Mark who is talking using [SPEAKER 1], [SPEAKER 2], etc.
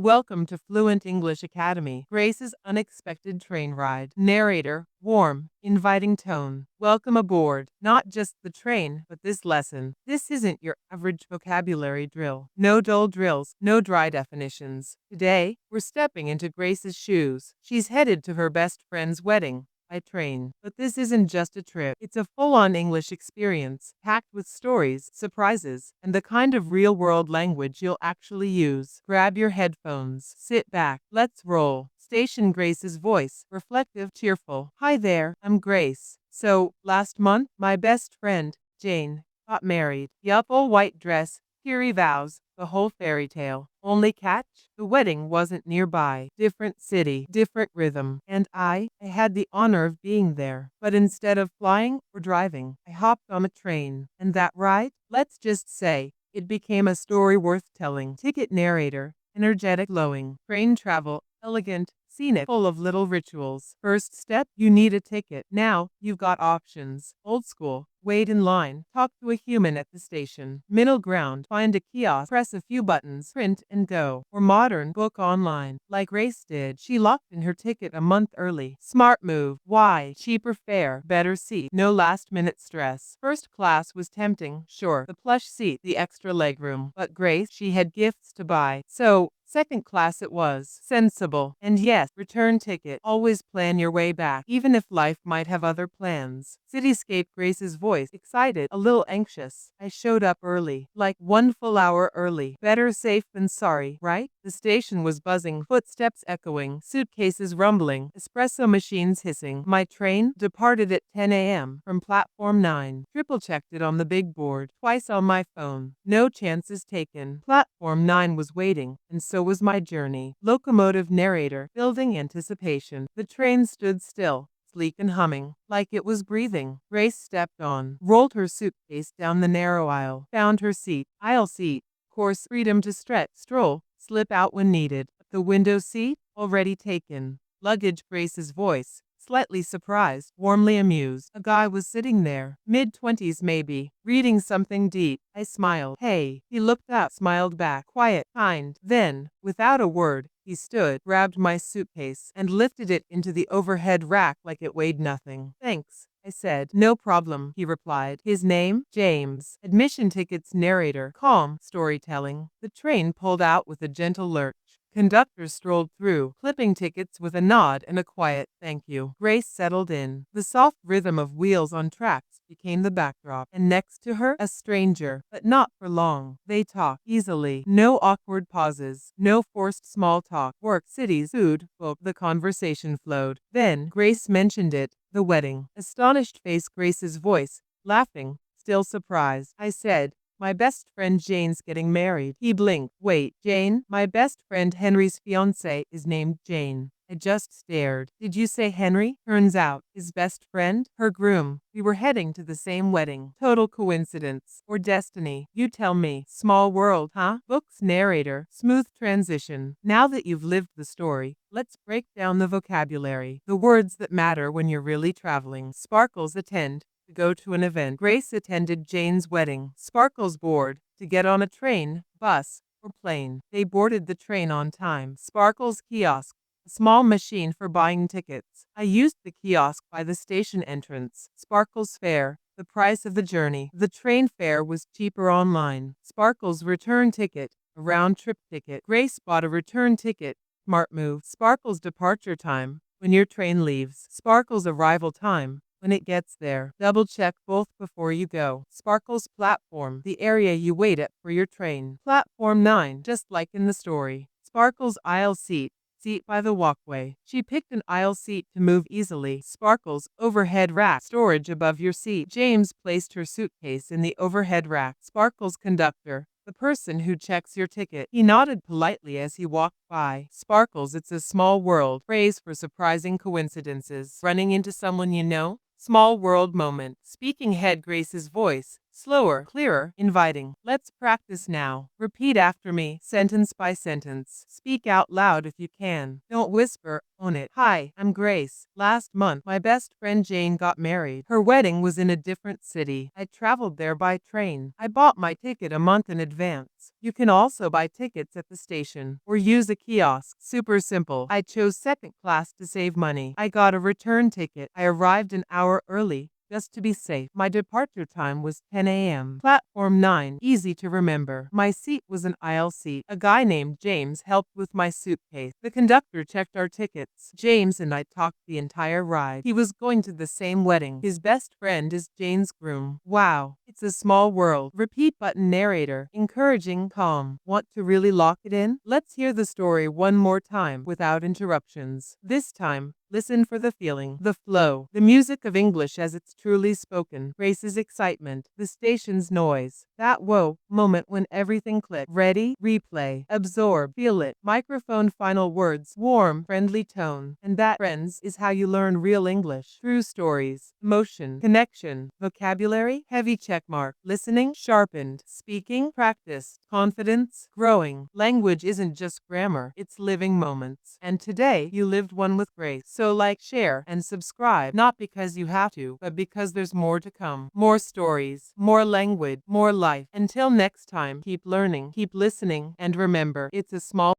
[SPEAKER 1] Welcome to Fluent English Academy. Grace's unexpected train ride. Narrator, warm, inviting tone. Welcome aboard. Not just the train, but this lesson. This isn't your average vocabulary drill. No dull drills, no dry definitions. Today, we're stepping into Grace's shoes. She's headed to her best friend's wedding by train. But this isn't just a trip. It's a full-on English experience, packed with stories, surprises, and the kind of real-world language you'll actually use. Grab your headphones, sit back, let's roll. Station Grace's voice, reflective, cheerful. Hi there, I'm Grace. So, last month, my best friend, Jane, got married. Yup, all white dress, teary vows, the whole fairy tale. Only catch? The wedding wasn't nearby. Different city, different rhythm. And I had the honor of being there. But instead of flying or driving, I hopped on a train. And that ride? Let's just say, it became a story worth telling. Ticket narrator, energetic, glowing. Train travel, elegant, scenic, full of little rituals. First step, you need a ticket. Now, you've got options. Old school, wait in line, talk to a human at the station. Middle ground, find a kiosk, press a few buttons, print and go. Or modern, book online. Like Grace did, she locked in her ticket a month early. Smart move. Why? Cheaper fare, better seat, no last minute stress. First class was tempting, sure. The plush seat, the extra legroom. But Grace, she had gifts to buy. So, second class it was. Sensible. And yes, return ticket. Always plan your way back, even if life might have other plans. Cityscape. Grace's voice, excited, a little anxious. I showed up early, like 1 full hour early. Better safe than sorry, right? The station was buzzing, footsteps echoing, suitcases rumbling, espresso machines hissing. My train departed at 10 a.m. from platform 9. Triple-checked it on the big board, twice on my phone. No chances taken. Platform 9 was waiting, and so was my journey. Locomotive narrator, building anticipation. The train stood still, sleek and humming, like it was breathing. Grace stepped on, rolled her suitcase down the narrow aisle, found her seat. Aisle seat. Course, freedom to stretch, stroll, slip out when needed. The window seat, already taken. Luggage. Grace's voice, slightly surprised, warmly amused. A guy was sitting there, mid-20s maybe, reading something deep. I smiled. Hey. He looked up, smiled back, quiet, kind. Then, without a word, he stood, grabbed my suitcase, and lifted it into the overhead rack like it weighed nothing. Thanks, I said. No problem, he replied. His name? James. Admission tickets narrator, calm, storytelling. The train pulled out with a gentle lurch. Conductors strolled through, clipping tickets with a nod and a quiet thank you. Grace settled in. The soft rhythm of wheels on tracks became the backdrop, and next to her, a stranger, but not for long. They talked easily, no awkward pauses, no forced small talk. Work, cities, food, book. The conversation flowed. Then, Grace mentioned it, the wedding. Astonished face. Grace's voice, laughing, still surprised. I said, my best friend Jane's getting married. He blinked. Wait, Jane? My best friend Henry's fiancée is named Jane. I just stared. Did you say Henry? Turns out, his best friend, her groom. We were heading to the same wedding. Total coincidence. Or destiny. You tell me. Small world, huh? Books narrator. Smooth transition. Now that you've lived the story, let's break down the vocabulary. The words that matter when you're really traveling. Sparkles. Attend. To go to an event. Grace attended Jane's wedding. Sparkles board. To get on a train, bus, or plane. They boarded the train on time. Sparkles kiosk. A small machine for buying tickets. I used the kiosk by the station entrance. Sparkles fare. The price of the journey. The train fare was cheaper online. Sparkles return ticket. A round-trip ticket. Grace bought a return ticket. Smart move. Sparkles departure time. When your train leaves. Sparkles arrival time. When it gets there. Double check both before you go. Sparkles platform. The area you wait at for your train. Platform 9. Just like in the story. Sparkles aisle seat. Seat by the walkway. She picked an aisle seat to move easily. Sparkles overhead rack. Storage above your seat. James placed her suitcase in the overhead rack. Sparkles conductor. The person who checks your ticket. He nodded politely as he walked by. Sparkles. It's a small world. Phrase for surprising coincidences. Running into someone you know. Small world moment. Speaking head. Grace's voice, Slower, clearer, inviting. Let's practice now. Repeat after me, sentence by sentence. Speak out loud if you can. Don't whisper, own it. Hi, I'm Grace. Last month, my best friend Jane got married. Her wedding was in a different city. I traveled there by train. I bought my ticket a month in advance. You can also buy tickets at the station or use a kiosk. Super simple. I chose second class to save money. I got a return ticket. I arrived an hour early just to be safe. My departure time was 10 a.m. Platform 9, easy to remember. My seat was an aisle seat. A guy named James helped with my suitcase. The conductor checked our tickets. James and I talked the entire ride. He was going to the same wedding. His best friend is Jane's groom. Wow, it's a small world. Repeat button narrator, encouraging, calm. Want to really lock it in? Let's hear the story one more time without interruptions. This time, listen for the feeling, the flow, the music of English as it's truly spoken, Grace's excitement, the station's noise, that whoa moment when everything clicked. Ready? Replay. Absorb. Feel it. Microphone final words, warm, friendly tone. And that, friends, is how you learn real English. Through stories, emotion, connection, vocabulary, heavy checkmark, listening, sharpened, speaking, practiced, confidence, growing. Language isn't just grammar, it's living moments. And today, you lived one with Grace. So like, share, and subscribe, not because you have to, but because there's more to come. More stories, more language, more life. Until next time, keep learning, keep listening, and remember, it's a small